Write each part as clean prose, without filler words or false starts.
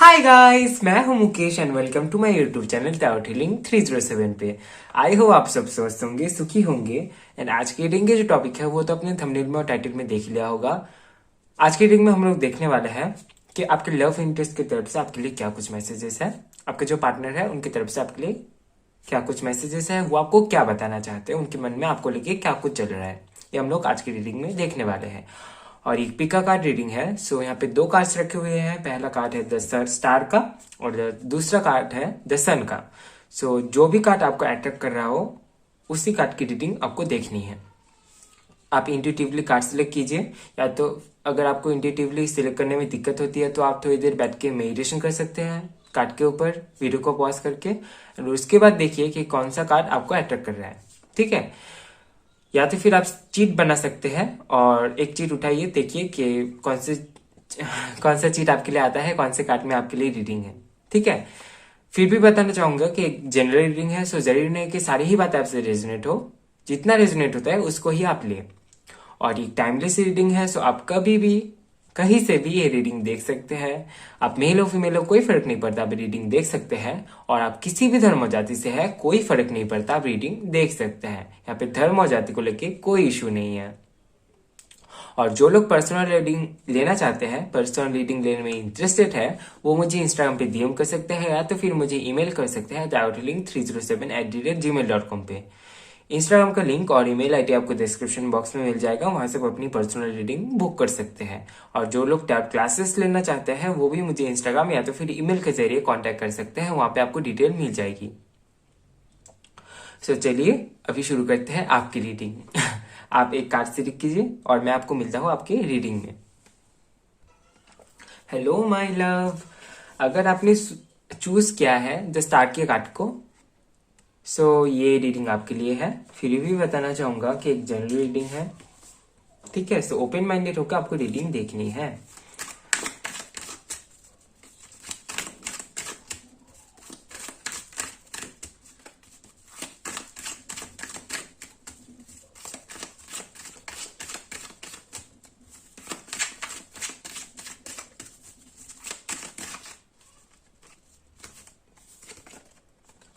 हाय guys, मैं हूं Mukesh and welcome to my YouTube channel टाउट हीलिंग 307 पे। आई होप आप सब स्वस्थ होंगे, सुखी होंगे। एंड आज की रीडिंग के जो टॉपिक है वो तो अपने थंबनेल में और टाइटल में देख लिया होगा। आज की रीडिंग में हम लोग देखने वाले हैं कि आपके लव इंटरेस्ट की तरफ से आपके लिए क्या कुछ मैसेजेस है, आपके जो पार्टनर है उनकी तरफ से आपके लिए क्या कुछ मैसेजेस है, वो आपको क्या बताना चाहते हैं, उनके मन में आपको लेके क्या कुछ चल रहा है, ये हम लोग आज की रीडिंग में देखने वाले हैं। और एक पिका कार्ड रीडिंग है। सो यहाँ पे दो कार्ड्स रखे हुए हैं। पहला कार्ड है द स्टार का और दूसरा कार्ड है द सन का। सो जो भी कार्ड आपको अट्रैक्ट कर रहा हो उसी कार्ड की रीडिंग आपको देखनी है। आप इंट्यूटिवली कार्ड सिलेक्ट कीजिए, या तो अगर आपको इंट्यूटिवली सिलेक्ट करने में दिक्कत होती है तो आप थोड़ी देर बैठ के मेडिटेशन कर सकते हैं कार्ड के ऊपर, वीडियो को पॉज करके। और उसके बाद देखिए कि कौन सा कार्ड आपको अट्रैक्ट कर रहा है। ठीक है, या तो फिर आप चीट बना सकते हैं और एक चीट उठाइए, देखिए कि कौन सा चीट आपके लिए आता है, कौन से कार्ड में आपके लिए रीडिंग है। ठीक है, फिर भी बताना चाहूंगा कि एक जनरल रीडिंग है, सो जरूरी नहीं कि सारी ही बात आपसे रेजोनेट हो। जितना रेजोनेट होता है उसको ही आप ले। और ये टाइमलेस रीडिंग है, सो आप कभी भी कहीं से भी ये रीडिंग देख सकते हैं। आप मेल हो फीमेल हो कोई फर्क नहीं पड़ता, आप रीडिंग देख सकते हैं। और आप किसी भी धर्म और जाति से है कोई फर्क नहीं पड़ता, आप रीडिंग देख सकते हैं। यहाँ पे धर्म और जाति को लेके कोई इशू नहीं है। और जो लोग पर्सनल रीडिंग लेना चाहते हैं, पर्सनल रीडिंग लेने में इंटरेस्टेड है, वो मुझे इंस्टाग्राम पे डीएम कर सकते हैं, या तो फिर मुझे ईमेल कर सकते हैं daoutling307@gmail.com पे। इंस्टाग्राम का लिंक और ईमेल आईडी आपको डिस्क्रिप्शन बॉक्स में मिल जाएगा, वहां से आप अपनी पर्सनल रीडिंग बुक कर सकते हैं। और जो लोग टैप क्लासेस लेना चाहते हैं वो भी मुझे इंस्टाग्राम या तो फिर ईमेल के जरिए कांटेक्ट कर सकते हैं, वहां पे आपको डिटेल मिल जाएगी। सो चलिए अभी शुरू करते हैं आपकी रीडिंग। आप एक कार्ड सिलेक्ट कीजिए और मैं आपको मिलता हूँ आपके रीडिंग में। हेलो माय लव, अगर आपने चूज किया है द स्टार्ट के कार्ड को, सो ये रीडिंग आपके लिए है। फिर भी बताना चाहूंगा कि एक जनरल रीडिंग है। ठीक है, सो ओपन माइंडेड होकर आपको रीडिंग देखनी है।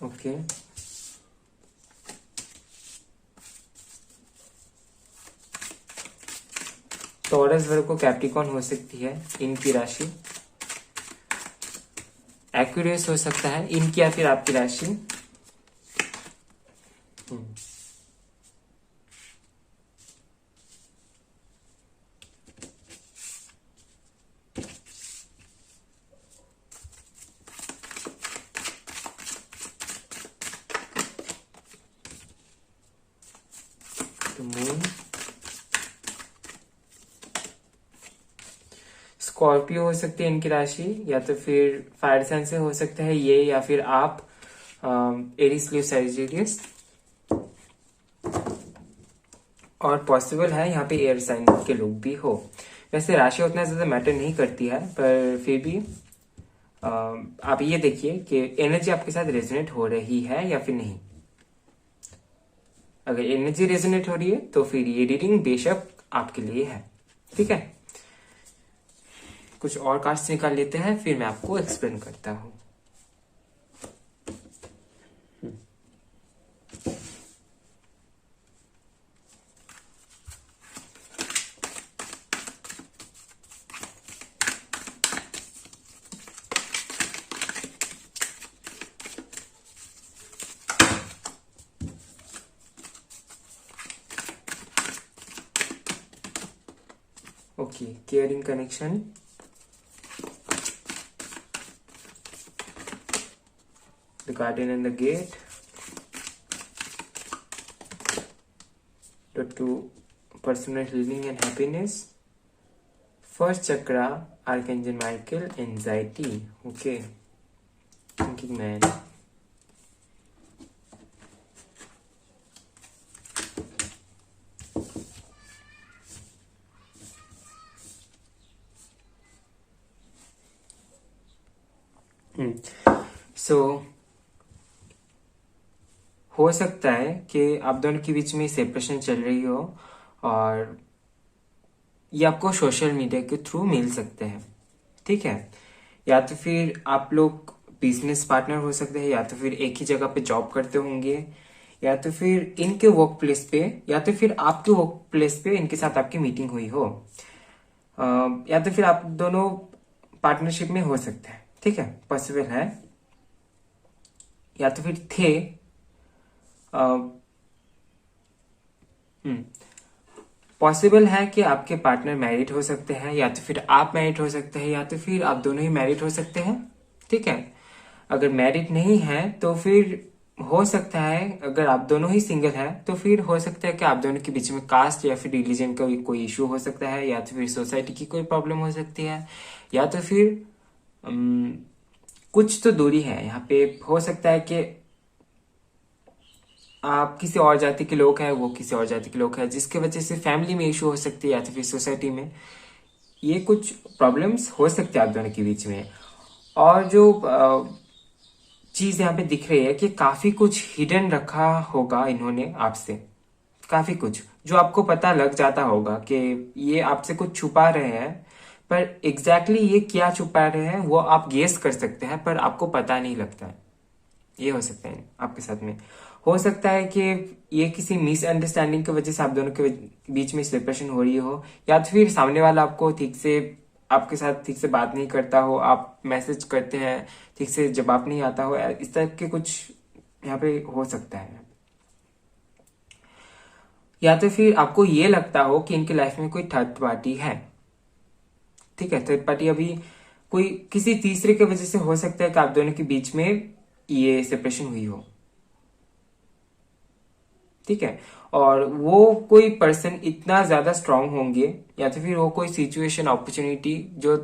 ओके, टॉरस वर्गो कैप्रिकॉर्न हो सकती है इनकी राशि, एक्वेरियस हो सकता है इनकी या फिर आपकी राशि। मून, स्कॉर्पियो हो सकती है इनकी राशि, या तो फिर फायर साइन से हो सकता है ये, या फिर आप एरीज लियो सैजिटेरियस। और पॉसिबल है यहाँ पे एयर साइन के लोग भी हो। वैसे राशि उतना ज्यादा मैटर नहीं करती है, पर फिर भी आप ये देखिए कि एनर्जी आपके साथ रेजोनेट हो रही है या फिर नहीं। अगर एनर्जी रेजोनेट हो रही है तो फिर ये रीडिंग बेशक आपके लिए है। ठीक है, कुछ और कार्ड्स निकाल लेते हैं, फिर मैं आपको एक्सप्लेन करता हूं। Okay, caring connection, the garden and the gate, the two personal healing and happiness, first chakra, Archangel Michael, anxiety. Okay, thinking man. सो हो सकता है कि आप दोनों के बीच में सेपरेशन चल रही हो, और ये आपको सोशल मीडिया के थ्रू मिल सकते हैं। ठीक है, या तो फिर आप लोग बिजनेस पार्टनर हो सकते हैं, या तो फिर एक ही जगह पे जॉब करते होंगे, या तो फिर इनके वर्क प्लेस पे, या तो फिर आपके वर्क प्लेस पे इनके साथ आपकी मीटिंग हुई हो, या तो फिर आप दोनों पार्टनरशिप में हो सकते हैं। ठीक है, पॉसिबल है। या तो फिर थे, पॉसिबल है कि आपके पार्टनर मैरिड हो सकते हैं, या तो फिर आप मैरिड हो सकते हैं, या तो फिर आप दोनों ही मैरिड हो सकते हैं। ठीक है, अगर मैरिड नहीं है तो फिर हो सकता है, अगर आप दोनों ही सिंगल हैं तो फिर हो सकता है कि आप दोनों के बीच में कास्ट या फिर रिलीजन का भी कोई इशू हो सकता है, या तो फिर सोसाइटी की कोई प्रॉब्लम हो सकती है, या तो फिर कुछ तो दूरी है यहाँ पे। हो सकता है कि आप किसी और जाति के लोग हैं, वो किसी और जाति के लोग हैं, जिसके वजह से फैमिली में इशू हो सकती है, या तो फिर सोसाइटी में ये कुछ प्रॉब्लम्स हो सकते हैं आप दोनों के बीच में। और जो चीज यहाँ पे दिख रही है कि काफी कुछ हिडन रखा होगा इन्होंने आपसे, काफी कुछ जो आपको पता लग जाता होगा कि ये आपसे कुछ छुपा रहे हैं, पर एग्जैक्टली ये क्या छुपा रहे हैं वो आप गेस कर सकते हैं, पर आपको पता नहीं लगता है। ये हो सकता है आपके साथ में। हो सकता है कि ये किसी मिसअंडरस्टैंडिंग की वजह से आप दोनों के बीच में सेपरेशन हो रही हो, या तो फिर सामने वाला आपको ठीक से, आपके साथ ठीक से बात नहीं करता हो, आप मैसेज करते हैं ठीक से जवाब नहीं आता हो, इस तरह के कुछ यहाँ पे हो सकता है। या तो फिर आपको ये लगता हो कि इनकी लाइफ में कोई थर्ड पार्टी है। ठीक है, थर्ड पार्टी अभी कोई किसी तीसरे की वजह से हो सकता है कि आप दोनों के बीच में ये सेपरेशन हुई हो। ठीक है, और वो कोई पर्सन इतना ज्यादा स्ट्रांग होंगे, या तो फिर वो कोई सिचुएशन अपॉर्चुनिटी जो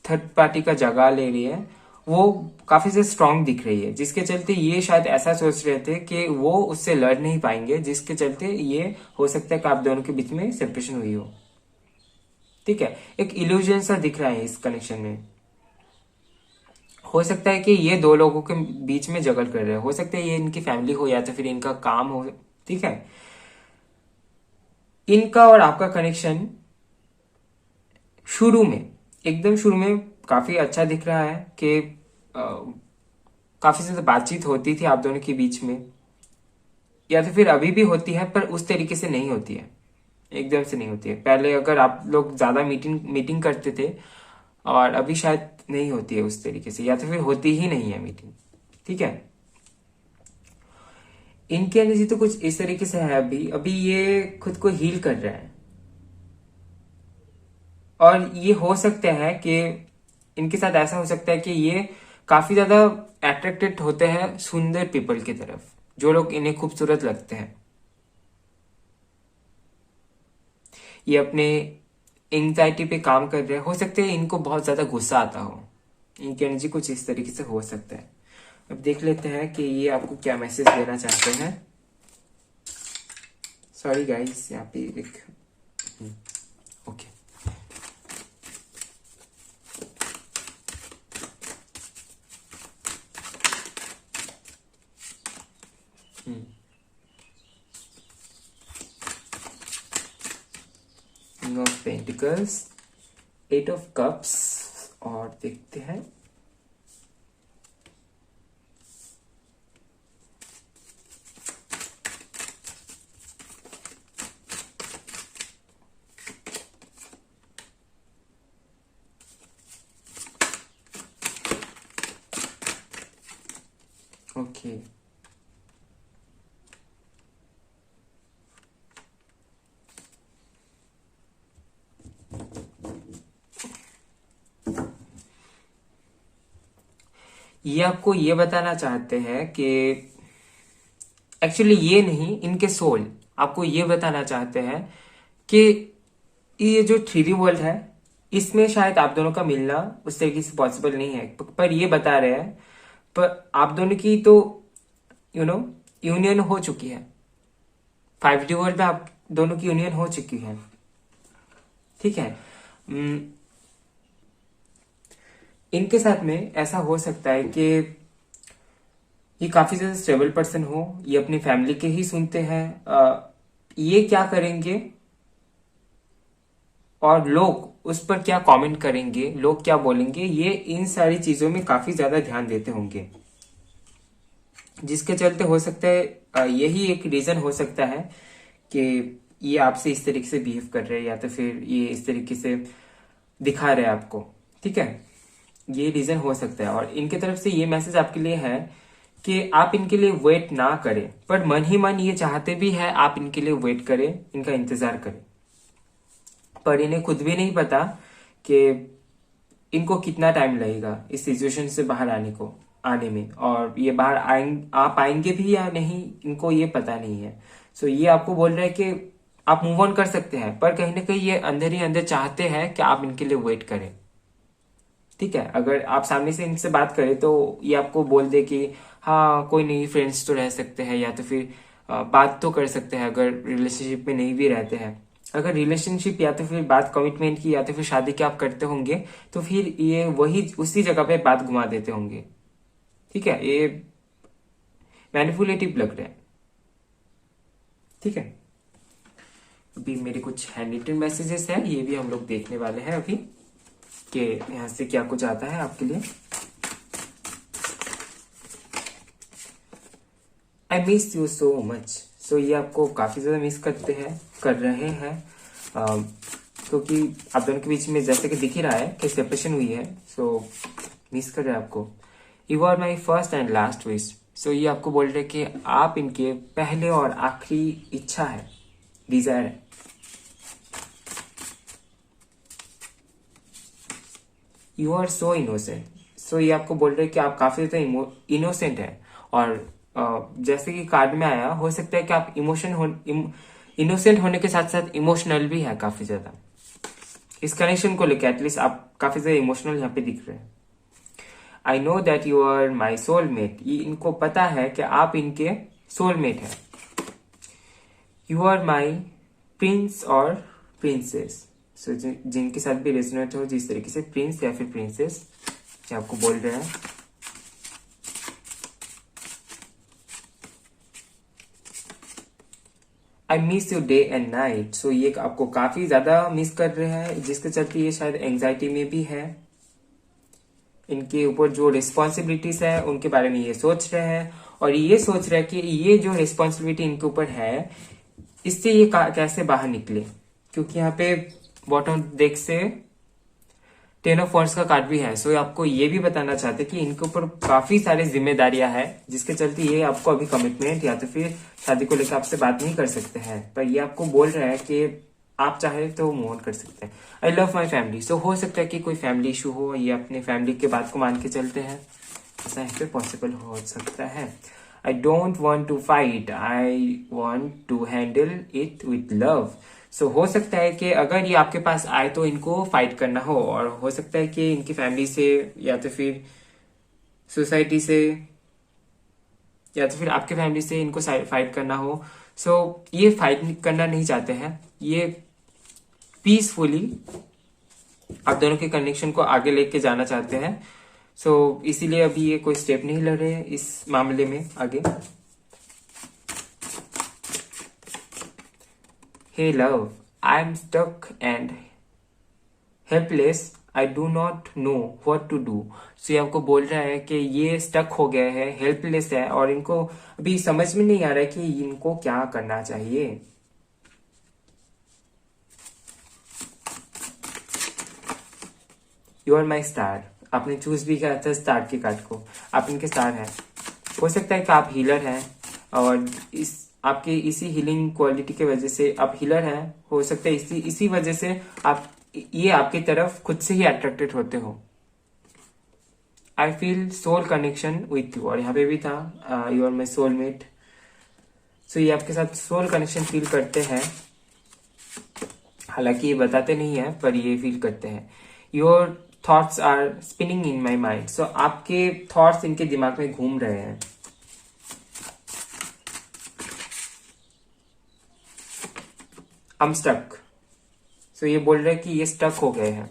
थर्ड पार्टी का जगह ले रही है वो काफी से स्ट्रांग दिख रही है, जिसके चलते ये शायद ऐसा सोच रहे थे कि वो उससे लड़ नहीं पाएंगे, जिसके चलते ये हो सकता है कि आप दोनों के बीच में सेपरेशन हुई हो। ठीक है, एक इल्यूजन सा दिख रहा है इस कनेक्शन में। हो सकता है कि ये दो लोगों के बीच में जगल कर रहे हैं, हो सकता है ये इनकी फैमिली हो, या तो फिर इनका काम हो। ठीक है, इनका और आपका कनेक्शन शुरू में, एकदम शुरू में काफी अच्छा दिख रहा है कि काफी ज्यादा बातचीत होती थी आप दोनों के बीच में, या तो फिर अभी भी होती है, पर उस तरीके से नहीं होती है, एकदम से नहीं होती है। पहले अगर आप लोग ज्यादा मीटिंग मीटिंग करते थे, और अभी शायद नहीं होती है उस तरीके से, या तो फिर होती ही नहीं है मीटिंग। ठीक है, इनकी एनर्जी तो कुछ इस तरीके से है। अभी अभी ये खुद को हील कर रहा है, और ये हो सकता है कि इनके साथ ऐसा हो सकता है कि ये काफी ज्यादा अट्रैक्टेड होते हैं सुंदर पीपल की तरफ, जो लोग इन्हें खूबसूरत लगते हैं। ये अपने एंग्जाइटी पे काम कर रहे हैं, हो सकता है इनको बहुत ज्यादा गुस्सा आता हो, इनकी एनर्जी कुछ इस तरीके से हो सकता है। अब देख लेते हैं कि ये आपको क्या मैसेज देना चाहते हैं। सॉरी गाइस, यहाँ पे एक okay, king of pentacles, eight of cups, और देखते हैं ओके। ये आपको ये बताना चाहते हैं कि एक्चुअली ये नहीं, इनके सोल आपको ये बताना चाहते हैं कि ये जो 3D वर्ल्ड है इसमें शायद आप दोनों का मिलना उस तरीके से पॉसिबल नहीं है, पर ये बता रहे हैं पर आप दोनों की तो यूनियन हो चुकी है। 5D वर्ल्ड में आप दोनों की यूनियन हो चुकी है। ठीक है, इनके साथ में ऐसा हो सकता है कि ये काफी ज्यादा स्टेबल पर्सन हो, ये अपनी फैमिली के ही सुनते हैं। ये क्या करेंगे, और लोग उस पर क्या कमेंट करेंगे, लोग क्या बोलेंगे, ये इन सारी चीजों में काफी ज्यादा ध्यान देते होंगे, जिसके चलते हो सकता है यही एक रीजन हो सकता है कि ये आपसे इस तरीके से बिहेव कर रहे हैं या तो फिर ये इस तरीके से दिखा रहे हैं आपको। ठीक है, ये रीजन हो सकता है। और इनके तरफ से ये मैसेज आपके लिए है कि आप इनके लिए वेट ना करें, पर मन ही मन ये चाहते भी है आप इनके लिए वेट करें, इनका इंतजार करें, पर इन्हें खुद भी नहीं पता कि इनको कितना टाइम लगेगा इस सिचुएशन से बाहर आने में, और ये बाहर आ पाएंगे भी या नहीं, इनको ये पता नहीं है। सो ये आपको बोल रहे हैं कि आप मूव ऑन कर सकते हैं, पर कहीं ना कहीं ये अंदर ही अंदर चाहते हैं कि आप इनके लिए वेट करें। ठीक है, अगर आप सामने से इनसे बात करें तो ये आपको बोल दे कि हाँ कोई नहीं, फ्रेंड्स तो रह सकते हैं, या तो फिर बात तो कर सकते हैं अगर रिलेशनशिप में नहीं भी रहते हैं। अगर रिलेशनशिप या तो फिर बात कमिटमेंट की या तो फिर शादी की आप करते होंगे तो फिर ये वही उसी जगह पे बात घुमा देते होंगे। ठीक है, ये मैनिपुलेटिव लग रहा है। ठीक है, अभी मेरे कुछ हैंड रिटन मैसेजेस हैं, ये भी हम लोग देखने वाले हैं अभी कि यहाँ से क्या कुछ आता है आपके लिए। I miss you so much. So ये आपको काफी ज्यादा मिस कर रहे हैं, क्योंकि आप दोनों के बीच में जैसे कि दिख ही रहा है कि सेपरेशन हुई है। सो मिस कर रहे हैं आपको। You are my first and last wish. So ये आपको बोल रहे कि आप इनके पहले और आखिरी इच्छा है, डिजायर है। You are so innocent. So ये आपको बोल रहे कि आप काफी ज्यादा इनोसेंट है, और जैसे कि कार्ड में आया, हो सकता है कि आप इनोसेंट होने के साथ साथ इमोशनल भी है काफी ज्यादा। इस कनेक्शन को लेकर एटलीस्ट आप काफी ज्यादा इमोशनल यहाँ पे दिख रहे हैं। I know that you are my soulmate. ये इनको पता है कि आप इनके सोलमेट हैं। यू आर माई प्रिंस और प्रिंसेस। सो जिनके साथ भी रेजोनेट हो जिस तरीके से, प्रिंस या फिर प्रिंसेस, जो आपको बोल रहे हैं। I miss you day and night. So ये आपको काफी ज्यादा मिस कर रहे हैं, जिसके चलते ये शायद एंजाइटी में भी है। इनके ऊपर जो रिस्पॉन्सिबिलिटीज है उनके बारे में ये सोच रहे हैं, और ये सोच रहे हैं कि ये जो रिस्पॉन्सिबिलिटी इनके ऊपर है इससे ये कैसे बाहर निकले, क्योंकि यहाँ पे बॉटम डेक से 10 ऑफ वॉन्ड्स का कार्ड भी है। सो आपको ये भी बताना चाहते कि इनके ऊपर काफी सारी जिम्मेदारियां हैं, जिसके चलते ये आपको अभी कमिटमेंट या तो फिर शादी को लेकर आपसे बात नहीं कर सकते हैं, पर ये आपको बोल रहे हैं कि आप चाहे तो मूव ऑन कर सकते हैं। I love my family. सो हो सकता है कि कोई फैमिली इशू हो, ये अपने फैमिली के बात को मान के चलते हैं, ऐसा यहाँ पे पॉसिबल हो सकता है। I don't want to fight, I want to handle it with love. So हो सकता है कि अगर ये आपके पास आए तो इनको फाइट करना हो, और हो सकता है कि इनकी फैमिली से या तो फिर सोसाइटी से या तो फिर आपके फैमिली से इनको फाइट करना हो। सो ये फाइट करना नहीं चाहते हैं, ये पीसफुली आप दोनों के कनेक्शन को आगे लेके जाना चाहते हैं। सो इसीलिए अभी ये कोई स्टेप नहीं ले रहे हैं इस मामले में आगे। Hey love, I am stuck and helpless, I do not know what to do. So ये आपको बोल रहा है कि ये स्टक हो गया है, हेल्पलेस है, और इनको अभी समझ में नहीं आ रहा है कि इनको क्या करना चाहिए। You are my star. आपने चूज भी किया था स्टार के कार्ड को, आप इनके स्टार हैं। हो सकता है कि आप हीलर हैं, और इस आपके इसी हीलिंग क्वालिटी की वजह से आप हीलर हैं। हो सकता है इसी वजह से आप ये आपकी तरफ खुद से ही अट्रैक्टेड होते हो। I feel soul connection with you, और यहाँ पे भी था you are my soulmate. So ये आपके साथ सोल कनेक्शन फील करते हैं, हालांकि ये बताते नहीं है पर ये फील करते हैं। Your thoughts are spinning in my mind. So आपके थॉट्स इनके दिमाग में घूम रहे हैं। आई एम स्टक। सो ये बोल रहे हैं कि ये स्टक हो गए हैं।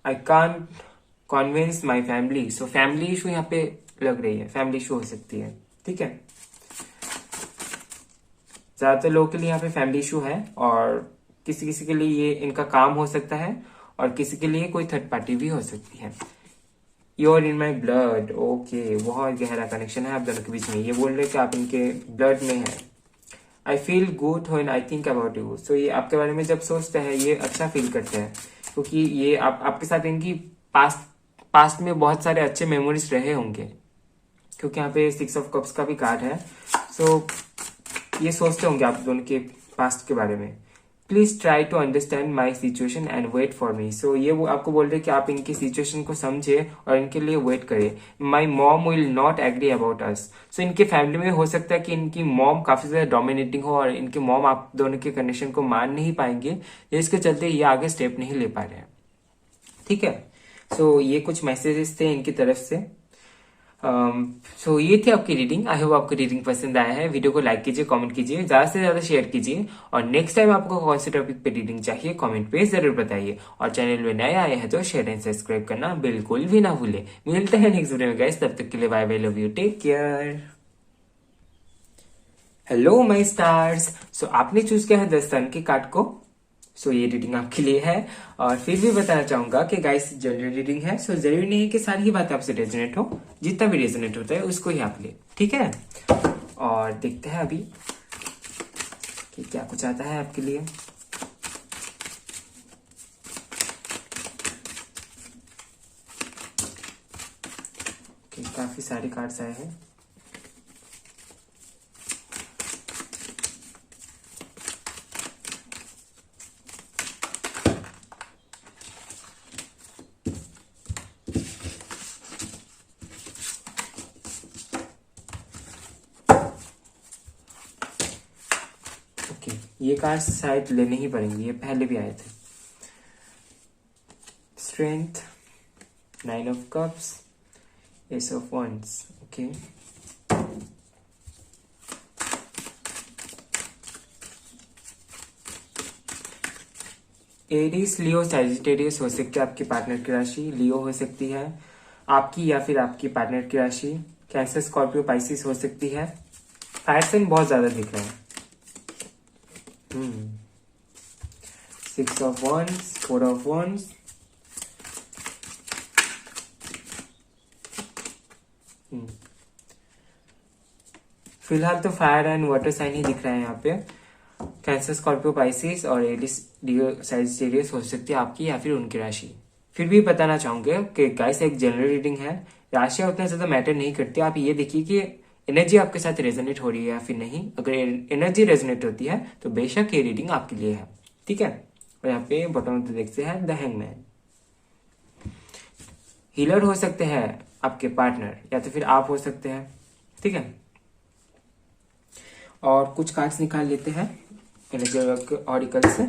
I can't कॉन्विंस my family. So family issue यहाँ पे लग रही है, फैमिली इशू हो सकती है। ठीक है, ज्यादातर लोगों के लिए यहाँ पे फैमिली इशू है, और किसी किसी के लिए ये इनका काम हो सकता है, और किसी के लिए कोई थर्ड पार्टी भी हो सकती है। You're in my blood, okay, बहुत गहरा कनेक्शन है आप दोनों के बीच में। ये बोल रहे कि आप इनके ब्लड में है। I feel good when I think about you. So ये आपके बारे में जब सोचते हैं ये अच्छा फील करते हैं, क्योंकि ये आपके साथ इनकी पास्ट में बहुत सारे अच्छे मेमोरीज रहे होंगे, क्योंकि यहाँ पे 6 ऑफ कप्स का भी कार्ड है। सो ये सोचते होंगे आप दोनों के पास्ट के बारे में। Please try to understand my situation and wait for me. So ये वो आपको बोल रहे कि आप इनकी सिचुएशन को समझे और इनके लिए वेट करें। My mom will not agree about us. So इनके फैमिली में हो सकता है कि इनकी मॉम काफी ज्यादा डोमिनेटिंग हो और इनकी मॉम आप दोनों के कंडीशन को मान नहीं पाएंगे, जिसके चलते ये आगे स्टेप नहीं ले पा रहे हैं। ठीक है, सो ये कुछ मैसेजेस थे इनकी तरफ से। सो ये थी आपकी रीडिंग। आई होप आपको रीडिंग पसंद आया है। वीडियो को लाइक कीजिए, कमेंट कीजिए, ज्यादा से ज्यादा शेयर कीजिए, और नेक्स्ट टाइम आपको कौन से टॉपिक पे रीडिंग चाहिए कमेंट पे जरूर बताइए। और चैनल में नए आए हैं तो शेयर एंड सब्सक्राइब करना बिल्कुल भी ना भूले। मिलते हैं नेक्स्ट वीडियो में गाइस, तब तक के लिए bye bye, love you, take care. Hello my stars. So आपने चूज किया है द सन के कार्ड को। सो ये रीडिंग आपके लिए है। और फिर भी बताना चाहूंगा कि गाइस जनरल रीडिंग है, सो जरूरी नहीं है कि सारी ही बातें आपसे रेजोनेट हो। जितना भी रेजोनेट होता है उसको ही आप ले, ठीक है। और देखते हैं अभी कि क्या कुछ आता है आपके लिए। काफी सारे कार्ड्स आए हैं। ये कार्ड शायद लेने ही पड़ेंगे, ये पहले भी आए थे। Strength, 9 of cups, S of wands, okay. Aries, Leo, Sagittarius हो सकते हैं आपके पार्टनर की राशि। लियो हो सकती है आपकी या फिर आपकी पार्टनर की राशि। कैंसर, स्कॉर्पियो, पाइसिस हो सकती है। फायर साइन बहुत ज्यादा दिख रहा है। 6 ऑफ वंड्स, 4 ऑफ वंड्स, फिलहाल तो फायर एंड वाटर साइन ही दिख रहा है यहाँ पे। कैंसर, स्कॉर्पियो, पाइसिस और एरिस, लियो, सैजिटेरियस हो सकती है आपकी या फिर उनकी राशि। फिर भी बताना चाहूंगे कि गाइस एक जनरल रीडिंग है, राशियां उतना ज्यादा मैटर नहीं करती। आप ये देखिए कि एनर्जी आपके साथ रेजोनेट हो रही है या फिर नहीं। अगर एनर्जी रेजोनेट होती है तो बेशक ये रीडिंग आपके लिए है, ठीक है। और यहाँ पे बॉटम ऑफ द डेक से है द हैंगमैन। हीलर हो सकते हैं आपके पार्टनर या तो फिर आप हो सकते हैं, ठीक है। और कुछ कार्ड्स निकाल लेते हैं एनर्जी ऑरिकल से,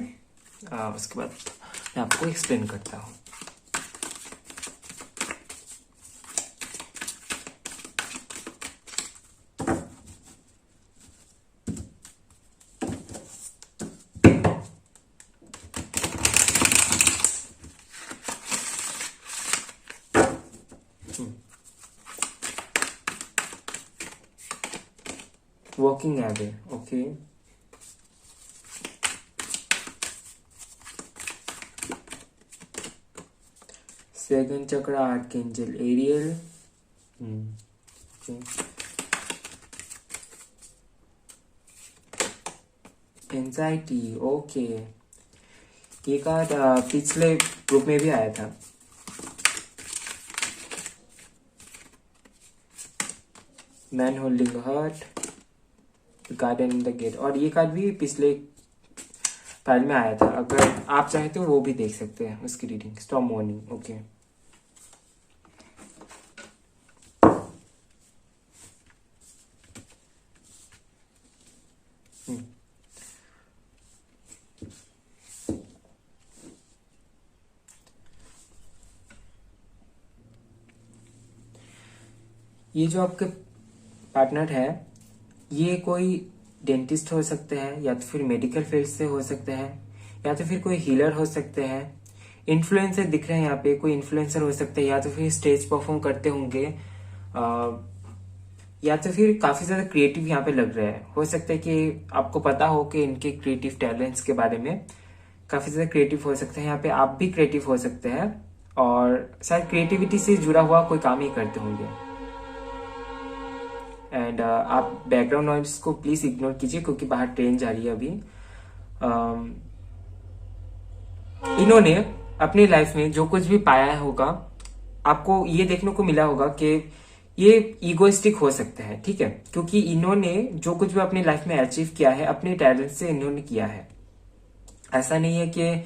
उसके बाद मैं आपको एक्सप्लेन करता हूँ। Walking away, okay. Second chakra, Archangel Ariel, okay. Anxiety, okay. ये कार्ड पिछले ग्रुप में भी आया था। Man holding hurt, garden in the gate, और ये कार्ड भी पिछले फाइल में आया था। अगर आप चाहे तो वो भी देख सकते हैं उसकी रीडिंग। Storm warning, okay. ये जो आपके पार्टनर है ये कोई डेंटिस्ट हो सकते हैं या तो फिर मेडिकल फील्ड से हो सकते हैं या तो फिर कोई हीलर हो सकते हैं। इन्फ्लुएंसर दिख रहे हैं यहाँ पे, कोई इन्फ्लुएंसर हो सकते हैं या तो फिर स्टेज परफॉर्म करते होंगे, या तो फिर काफी ज्यादा क्रिएटिव यहाँ पे लग रहा है। हो सकता है कि आपको पता हो कि इनके क्रिएटिव टैलेंट्स के बारे में, काफी ज्यादा क्रिएटिव हो सकते हैं, यहाँ पे आप भी क्रिएटिव हो सकते हैं और शायद क्रिएटिविटी से जुड़ा हुआ कोई काम ही करते होंगे। एंड आप बैकग्राउंड नॉइज को प्लीज इग्नोर कीजिए क्योंकि बाहर ट्रेन जा रही है अभी। इन्होंने अपनी लाइफ में जो कुछ भी पाया होगा, आपको ये देखने को मिला होगा कि ये ईगोइस्टिक हो सकते हैं, ठीक है, क्योंकि इन्होंने जो कुछ भी अपनी लाइफ में अचीव किया है अपने टैलेंट से इन्होंने किया है। ऐसा नहीं है कि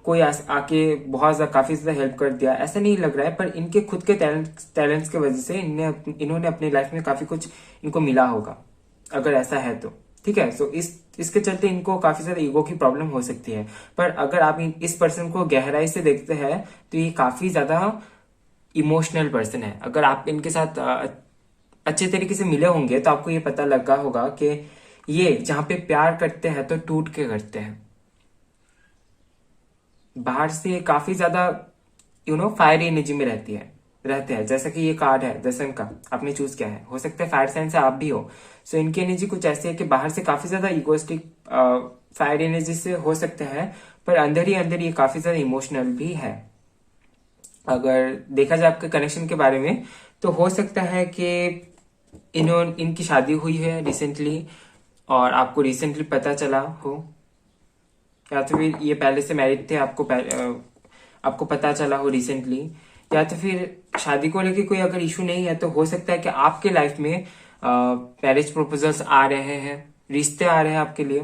कोई आके बहुत ज्यादा काफी ज्यादा हेल्प कर दिया, ऐसा नहीं लग रहा है, पर इनके खुद के टैलेंट्स की वजह से इन्होंने अपनी लाइफ में काफी कुछ इनको मिला होगा, अगर ऐसा है तो, ठीक है। सो इसके चलते इनको काफी ज्यादा ईगो की प्रॉब्लम हो सकती है। पर अगर आप इस पर्सन को गहराई से देखते हैं तो ये काफी ज्यादा इमोशनल पर्सन है। अगर आप इनके साथ अच्छे तरीके से मिले होंगे तो आपको ये पता लगा होगा कि ये जहां पे प्यार करते हैं तो टूट के करते हैं। बाहर से काफी ज्यादा फायर एनर्जी में रहते हैं, जैसा कि ये कार्ड है दर्शन का आपने चूज किया है, हो सकता है फायर साइन से आप भी हो। सो इनकी एनर्जी कुछ ऐसी है कि बाहर से काफी ज्यादा इगोस्टिक फायर एनर्जी से हो सकते हैं, पर अंदर ही अंदर ये काफी ज्यादा इमोशनल भी है। अगर देखा जाए आपके कनेक्शन के बारे में तो हो सकता है कि इनकी शादी हुई है रिसेंटली और आपको रिसेंटली पता चला हो, या तो फिर ये पहले से मैरिड थे, आपको पता चला हो रिसेंटली, या तो फिर शादी को लेके कोई अगर इशू नहीं है तो हो सकता है कि आपके लाइफ में मैरिज प्रपोजल्स आ रहे हैं, रिश्ते आ रहे हैं आपके लिए,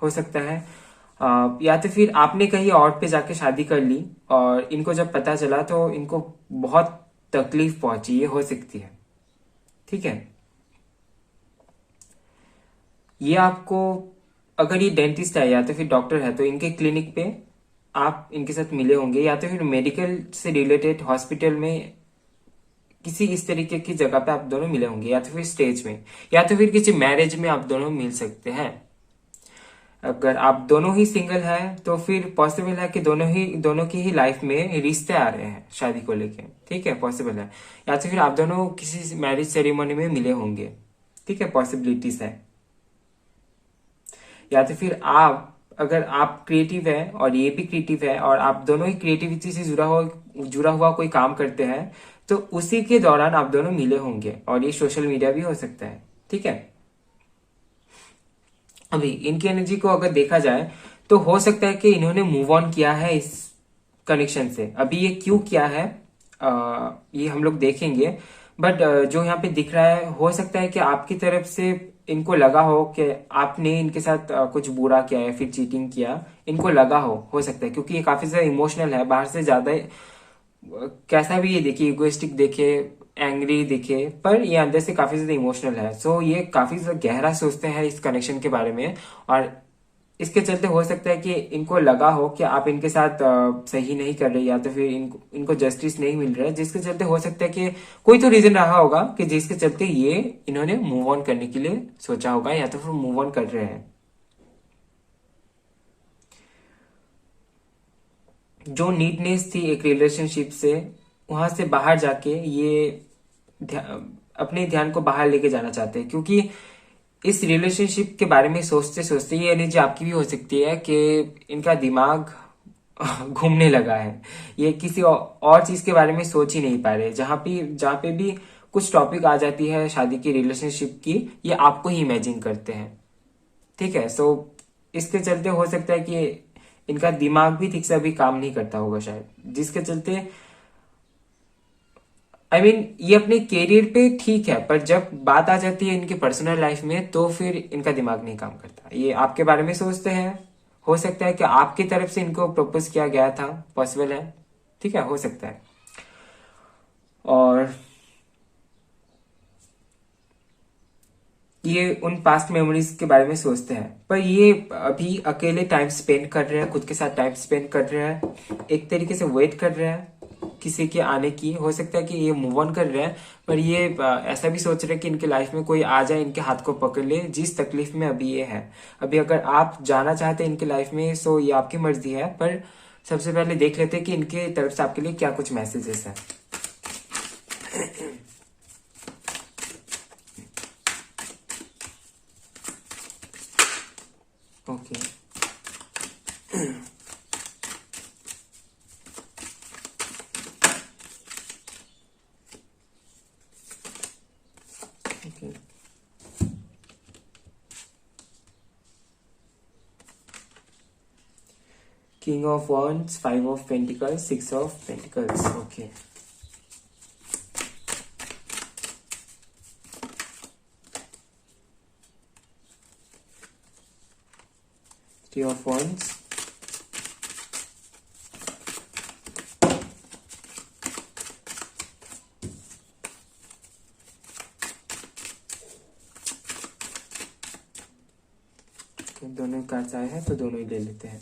हो सकता है। या तो फिर आपने कहीं और पे जाके शादी कर ली और इनको जब पता चला तो इनको बहुत तकलीफ पहुंची, ये हो सकती है, ठीक है। ये आपको, अगर ये डेंटिस्ट है या तो फिर डॉक्टर है तो इनके क्लिनिक पे आप इनके साथ मिले होंगे, या तो फिर मेडिकल से रिलेटेड हॉस्पिटल में किसी इस तरीके की जगह पे आप दोनों मिले होंगे, या तो फिर स्टेज में, या तो फिर किसी मैरिज में आप दोनों मिल सकते हैं। अगर आप दोनों ही सिंगल हैं तो फिर पॉसिबल है कि दोनों की ही लाइफ में रिश्ते आ रहे हैं शादी को लेके, ठीक है, पॉसिबल है। या तो फिर आप दोनों किसी मैरिज सेरेमनी में मिले होंगे, ठीक है, पॉसिबिलिटीज है। या तो फिर अगर आप क्रिएटिव है और ये भी क्रिएटिव है और आप दोनों ही क्रिएटिविटी से जुड़ा हुआ कोई काम करते हैं तो उसी के दौरान आप दोनों मिले होंगे, और ये सोशल मीडिया भी हो सकता है, ठीक है। अभी इनकी एनर्जी को अगर देखा जाए तो हो सकता है कि इन्होंने मूव ऑन किया है इस कनेक्शन से। अभी ये क्यों किया है ये हम लोग देखेंगे, बट जो यहाँ पे दिख रहा है, हो सकता है कि आपकी तरफ से इनको लगा हो कि आपने इनके साथ कुछ बुरा किया है, फिर चीटिंग किया, इनको लगा हो सकता है, क्योंकि ये काफी ज्यादा इमोशनल है, बाहर से ज्यादा कैसा भी ये देखिए, इगोइस्टिक देखे, एंग्री दिखे, पर ये अंदर से काफी ज्यादा इमोशनल है। सो ये काफी ज्यादा गहरा सोचते हैं इस कनेक्शन के बारे में, और इसके चलते हो सकता है कि इनको लगा हो कि आप इनके साथ सही नहीं कर रहे, या तो फिर इनको जस्टिस नहीं मिल रहा है, जिसके चलते हो सकता है कि कोई तो रीजन रहा होगा कि जिसके चलते ये इन्होंने मूव ऑन करने के लिए सोचा होगा, या तो फिर मूव ऑन कर रहे हैं। जो नीडनेस थी एक रिलेशनशिप से, वहां से बाहर जाके ये अपने ध्यान को बाहर लेके जाना चाहते हैं, क्योंकि इस रिलेशनशिप के बारे में सोचते सोचते ये एनर्जी आपकी भी हो सकती है कि इनका दिमाग घूमने लगा है, ये किसी और चीज के बारे में सोच ही नहीं पा रहे। जहां पे भी कुछ टॉपिक आ जाती है शादी की, रिलेशनशिप की, ये आपको ही इमेजिन करते हैं, ठीक है। सो इसके चलते हो सकता है कि इनका दिमाग भी ठीक से अभी काम नहीं करता होगा शायद, जिसके चलते ये अपने कैरियर पे ठीक है, पर जब बात आ जाती है इनकी पर्सनल लाइफ में तो फिर इनका दिमाग नहीं काम करता। ये आपके बारे में सोचते हैं, हो सकता है कि आपकी तरफ से इनको प्रपोज किया गया था, पॉसिबल है, ठीक है, हो सकता है। और ये उन पास्ट मेमोरीज के बारे में सोचते हैं, पर ये अभी अकेले टाइम स्पेंड कर रहे हैं, खुद के साथ टाइम स्पेंड कर रहे हैं, एक तरीके से वेट कर रहे हैं किसी के आने की। हो सकता है कि ये मूव ऑन कर रहे हैं, पर ये ऐसा भी सोच रहे हैं कि इनके लाइफ में कोई आ जाए, इनके हाथ को पकड़ ले, जिस तकलीफ में अभी ये है। अभी अगर आप जाना चाहते हैं इनके लाइफ में सो ये आपकी मर्जी है, पर सबसे पहले देख लेते हैं कि इनके तरफ से आपके लिए क्या कुछ मैसेजेस है। Okay, king of wands, 5 of pentacles, 6 of pentacles. Okay, three of wands, दोनों कार्ड्स आए हैं तो दोनों ही ले लेते हैं।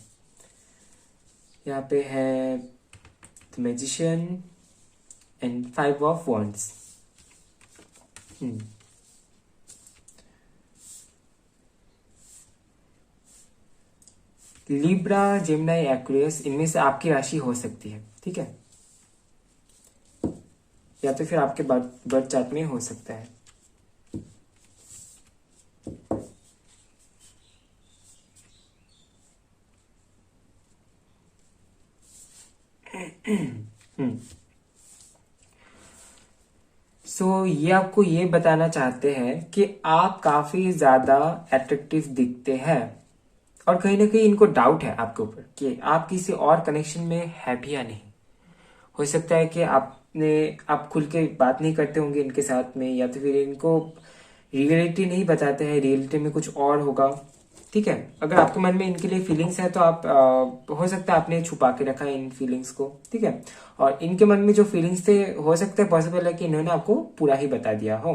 यहाँ पे है the magician and 5 of wands. Libra, Gemini, Aquarius, इनमें से आपकी राशि हो सकती है, ठीक है, या तो फिर आपके बर्थ चार्ट में हो सकता है। ये आपको ये बताना चाहते हैं कि आप काफी ज्यादा अट्रैक्टिव दिखते हैं और कहीं ना कहीं इनको डाउट है आपके ऊपर कि आप किसी और कनेक्शन में है भी या नहीं। हो सकता है कि आप खुल के बात नहीं करते होंगे इनके साथ में, या तो फिर इनको रियलिटी नहीं बताते हैं, रियलिटी में कुछ और होगा, ठीक है। अगर आपके मन में इनके लिए फीलिंग्स है तो आप हो सकता है आपने छुपा के रखा है इन फीलिंग्स को, ठीक है। और इनके मन में जो फीलिंग्स थे हो सकता है पॉसिबल है कि इन्होंने आपको पूरा ही बता दिया हो,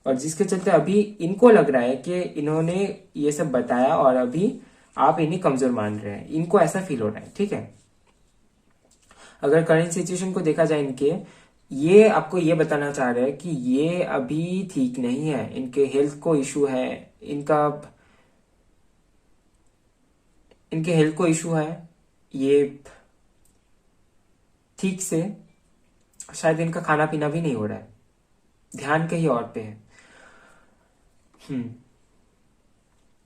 और जिसके चलते अभी इनको लग रहा है कि इन्होंने ये सब बताया और अभी आप इन्हें कमजोर मान रहे हैं, इनको ऐसा फील हो रहा है, ठीक है। अगर करंट सिचुएशन को देखा जाए इनके, ये आपको ये बताना चाह रहे हैं कि ये अभी ठीक नहीं है, इनके हेल्थ को इशू है, इनके हेल्थ को इशू है, ये ठीक से शायद इनका खाना पीना भी नहीं हो रहा है, ध्यान कहीं और पे है।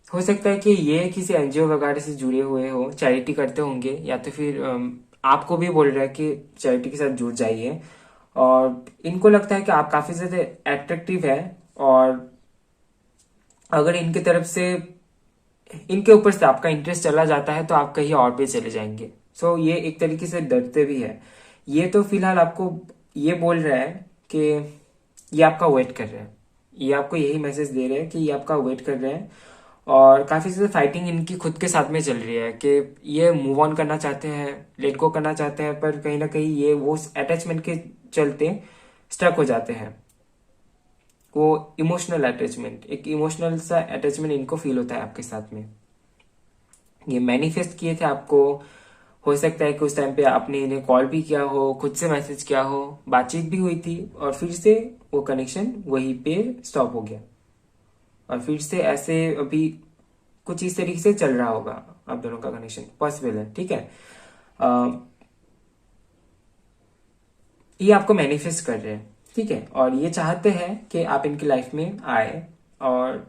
हो सकता है कि ये किसी एनजीओ वगैरह से जुड़े हुए हो, चैरिटी करते होंगे, या तो फिर आपको भी बोल रहा है कि चैरिटी के साथ जुड़ जाइए। और इनको लगता है कि आप काफी ज्यादा एट्रैक्टिव है, और अगर इनके तरफ से इनके ऊपर से आपका इंटरेस्ट चला जाता है तो आप कहीं और पे चले जाएंगे। ये एक तरीके से डरते भी है। ये तो फिलहाल आपको ये बोल रहा है कि ये आपका वेट कर रहे हैं, ये आपको यही मैसेज दे रहे हैं कि ये आपका वेट कर रहे हैं, और काफी ज्यादा फाइटिंग इनकी खुद के साथ में चल रही है कि ये मूव ऑन करना चाहते हैं, लेट गो करना चाहते हैं, पर कहीं ना कहीं ये वो अटैचमेंट के चलते स्टक हो जाते हैं। वो इमोशनल अटैचमेंट, एक इमोशनल सा अटैचमेंट इनको फील होता है आपके साथ में। ये मैनिफेस्ट किए थे आपको, हो सकता है कि उस टाइम पे आपने इन्हें कॉल भी किया हो, खुद से मैसेज किया हो, बातचीत भी हुई थी, और फिर से वो कनेक्शन वहीं पे स्टॉप हो गया, और फिर से ऐसे अभी कुछ इस तरीके से चल रहा होगा आप दोनों का कनेक्शन, पॉसिबल है, ठीक है। ये आपको मैनिफेस्ट कर रहे हैं, ठीक है, और ये चाहते हैं कि आप इनकी लाइफ में आए और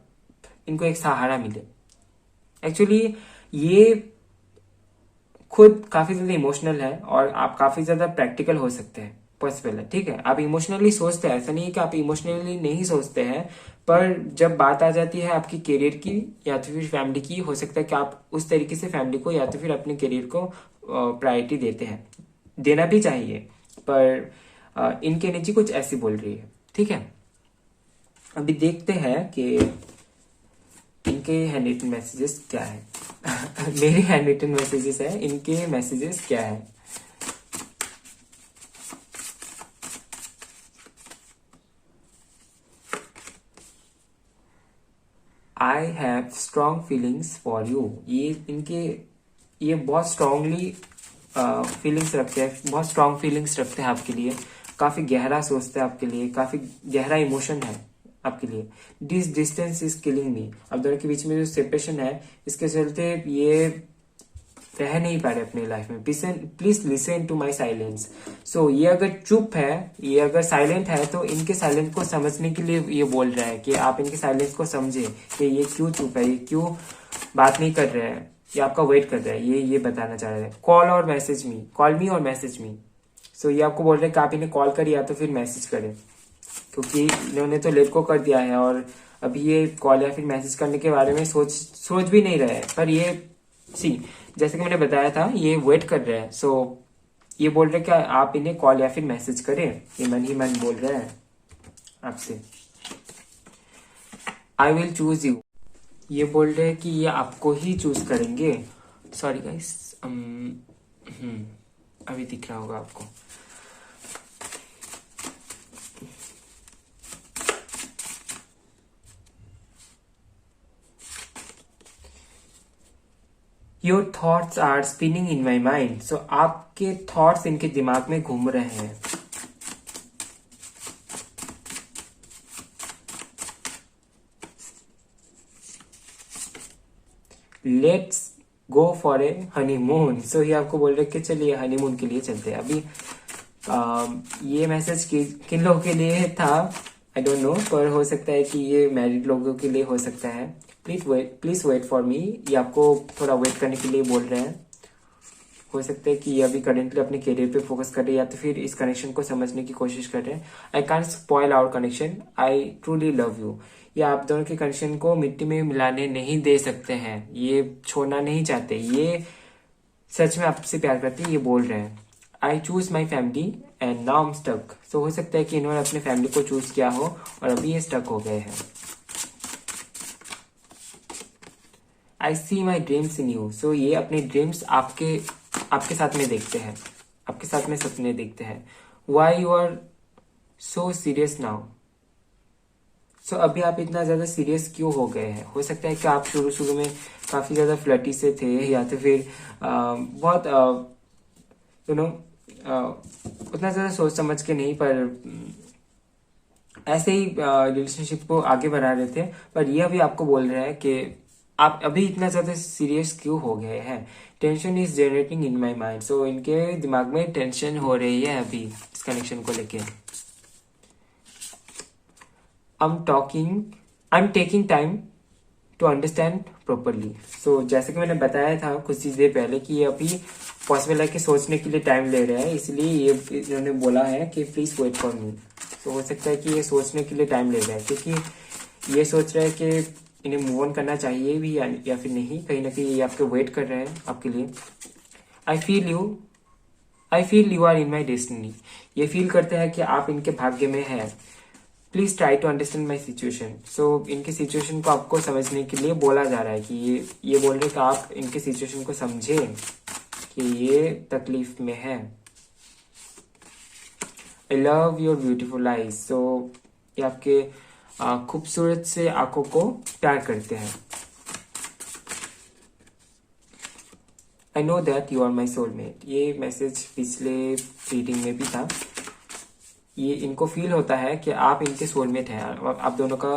इनको एक सहारा मिले। एक्चुअली ये खुद काफी ज्यादा इमोशनल है और आप काफी ज्यादा प्रैक्टिकल हो सकते हैं, पॉसिबल है, ठीक है। आप इमोशनली सोचते हैं, ऐसा नहीं है कि आप इमोशनली नहीं सोचते हैं, पर जब बात आ जाती है आपकी करियर की या तो फिर फैमिली की, हो सकता है कि आप उस तरीके से फैमिली को या तो फिर अपने करियर को प्रायोरिटी देते हैं, देना भी चाहिए, पर इनकी एनर्जी कुछ ऐसी बोल रही है, ठीक है। अभी देखते हैं कि इनके हैंड रिटन मैसेजेस क्या है। मेरे हैंड रिटन मैसेजेस है, इनके मैसेजेस क्या है। I have strong feelings for you. ये बहुत स्ट्रांगली फीलिंग्स रखते हैं, बहुत स्ट्रांग फीलिंग्स रखते हैं आपके लिए, काफी गहरा सोचते हैं आपके लिए, काफी गहरा इमोशन है आपके लिए। दिस डिस्टेंस इज किलिंग मी। अब दोनों के बीच में जो सेपरेशन है, इसके चलते ये रह नहीं पा रहे अपनी लाइफ में। Please listen to my silence. ये अगर चुप है, ये अगर साइलेंट है, तो इनके साइलेंस को समझने के लिए ये बोल रहा है कि आप इनके साइलेंस को समझे कि ये क्यों चुप है, ये क्यों बात नहीं कर रहे हैं, ये आपका वेट कर रहा है, ये बताना चाह रहे हैं। कॉल और मैसेज मी, कॉल मी और मैसेज मी। ये आपको बोल रहे हैं कि आप इन्हें कॉल करिए या तो फिर मैसेज करें, क्योंकि इन्होंने तो लेट को कर दिया है और अभी ये कॉल या फिर मैसेज करने के बारे में सोच भी नहीं रहे हैं, पर ये सी, जैसे कि मैंने बताया था ये वेट कर रहे हैं, सो ये बोल रहे हैं कि आप इन्हें कॉल या फिर मैसेज करें। ये मन ही मन बोल रहे हैं आपसे। आई विल चूज यू, ये बोल रहे हैं कि ये आपको ही चूज करेंगे। सॉरी गाइस, अभी दिख रहा होगा आपको। Your thoughts are spinning in my mind, so आपके थॉट्स इनके दिमाग में घूम रहे हैं। Let's go for a honeymoon, so ये आपको बोल रहे कि चलिए हनीमून के लिए चलते हैं। अभी ये मैसेज किन लोगों के लिए था आई डोंट नो, पर हो सकता है कि ये मैरिड लोगों के लिए हो सकता है। प्लीज वेट फॉर मी, ये आपको थोड़ा वेट करने के लिए बोल रहे हैं। हो सकता है कि ये अभी करेंटली अपने करियर पे फोकस कर रहे हैं या तो फिर इस कनेक्शन को समझने की कोशिश कर रहे हैं। I can't spoil our connection, I truly love you, ये आप दोनों के कनेक्शन को मिट्टी में मिलाने नहीं दे सकते हैं, ये छोड़ना नहीं चाहते, ये सच में आपसे प्यार करते हैं, ये बोल रहे हैं। I choose my family and now am stuck, so हो सकता है कि इन्होंने अपने फैमिली को चूज किया हो और अभी ये स्टक हो गए हैं। आई सी my dreams in you, so ये अपने ड्रीम्स आपके साथ में देखते हैं, आपके साथ में सपने देखते हैं। Why you are so serious now, so अभी आप इतना ज्यादा सीरियस क्यों हो गए हैं। हो सकता है कि आप शुरू शुरू में काफी ज्यादा फ्लर्टी से थे या तो फिर बहुत यू नो उतना ज्यादा सोच समझ के नहीं, पर ऐसे ही रिलेशनशिप को आगे बढ़ा रहे थे। पर ये अभी आपको बोल रहे हैं कि आप अभी इतना ज्यादा सीरियस क्यों हो गए हैं। Tension is generating in my mind, so इनके दिमाग में टेंशन हो रही है अभी इस कनेक्शन को लेके। I am taking time to understand properly, so जैसे कि मैंने बताया था कुछ चीजें पहले कि ये अभी पॉसिबल है कि सोचने के लिए टाइम ले रहे हैं, इसलिए ये इन्होंने बोला है कि प्लीज वेट फॉर मी। तो हो सकता है कि ये सोचने के लिए टाइम ले रहे हैं क्योंकि ये सोच रहे हैं कि इन्हें मूव ऑन करना चाहिए भी या फिर नहीं, कहीं ना कहीं ये आपके वेट कर रहे हैं आपके लिए। I feel you are in my destiny, ये फील करते हैं कि आप इनके भाग्य में हैं। Please try to understand my situation, so इनकी सिचुएशन को आपको समझने के लिए बोला जा रहा है कि ये बोल रहे कि आप इनकी सिचुएशन को समझे कि ये तकलीफ में है। I love your beautiful eyes, so ये आपके खूबसूरत से आंखों को प्यार करते हैं। I know that you are my soulmate, ये मैसेज पिछले रीडिंग में भी था। ये इनको फील होता है कि आप इनके सोलमेट हैं, आप दोनों का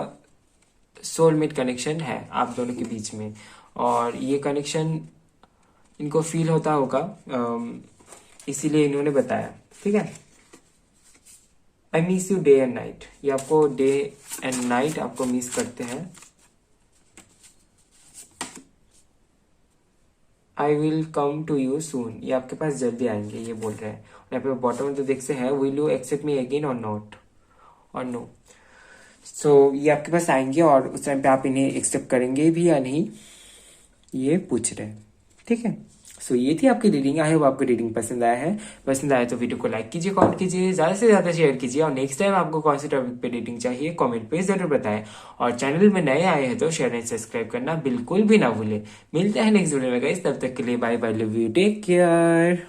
सोलमेट कनेक्शन है आप दोनों के बीच में, और ये कनेक्शन इनको फील होता होगा, इसीलिए इन्होंने बताया। ठीक है, I miss you day and night, ये आपको डे एंड नाइट आपको मिस करते हैं। I will come to you soon, ये आपके पास जल्दी आएंगे ये बोल रहे हैं। यहाँ पे बॉटम में तो देख से है will you accept me again और नॉट और नो, सो ये आपके पास आएंगे और उस टाइम पे आप इन्हें एक्सेप्ट करेंगे भी या नहीं ये पूछ रहे हैं। ठीक है, सो ये थी आपकी रीडिंग। आई होप आपको रीडिंग पसंद आया है। पसंद आया तो वीडियो को लाइक कीजिए, कमेंट कीजिए, ज्यादा से ज्यादा शेयर कीजिए, और नेक्स्ट टाइम आपको कौन से टॉपिक पे रीडिंग चाहिए कमेंट पे जरूर बताएं। और चैनल में नए आए हैं तो शेयर एंड सब्सक्राइब करना बिल्कुल भी ना भूले। मिलते हैं नेक्स्ट वीडियो में गाइस, तब तक के लिए bye bye, love you, take care.